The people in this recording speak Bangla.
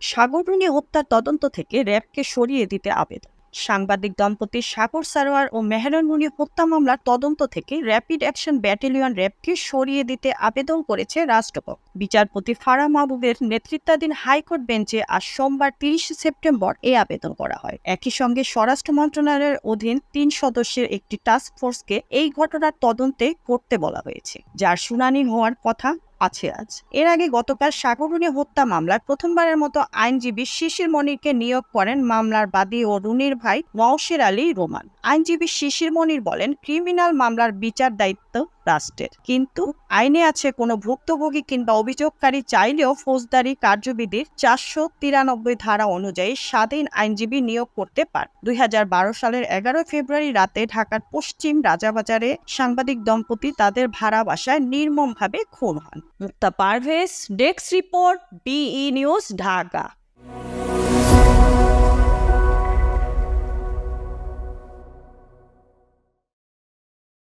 সাগররুনি হত্যার তদন্ত থেকে র্যাবকে সরিয়ে দিতে আবেদন। সাংবাদিক দম্পতি সাগর সারোয়ার ও মেহরান রুনি হত্যা মামলার তদন্ত থেকে র্যাপিড অ্যাকশন ব্যাটালিয়ন র্যাবকে সরিয়ে দিতে আবেদন করেছে রাষ্ট্রপক্ষ। বিচারপতি ফারাহ মাহবুবের নেতৃত্বাধীন হাইকোর্ট বেঞ্চে আজ সোমবার 30 সেপ্টেম্বর এই আবেদন করা হয়। একই সঙ্গে স্বরাষ্ট্র মন্ত্রণালয়ের অধীন 3 সদস্যের একটি টাস্ক ফোর্সকে এই ঘটনার তদন্তে করতে বলা হয়েছে, যার শুনানি হওয়ার কথা আছে আজ। এর আগে গতকাল সাগররুনি হত্যা মামলায় প্রথমবারের মতো আইনজীবী শিশির মনিরকে নিয়োগ করেন মামলার বাদী ও রুনির ভাই নওশের আলী রোমান। আইনজীবী শিশির মনির বলেন, ক্রিমিনাল মামলার বিচার দায়িত্ব রাষ্ট্রের, কিন্তু আইনে আছে কোনো ভুক্তভোগী কিংবা অভিযোগকারী চাইলেও ফৌজদারি কার্যবিধির 493 ধারা অনুযায়ী স্বাধীন আইনজীবী নিয়োগ করতে পারে। 2012 সালের 11 ফেব্রুয়ারি রাতে ঢাকার পশ্চিম রাজাবাজারে সাংবাদিক দম্পতি তাদের ভাড়া বাসায় নির্মমভাবে খুন হন। মুক্তা পারভেজ, ডেস্ক রিপোর্ট, বিই নিউজ, ঢাকা।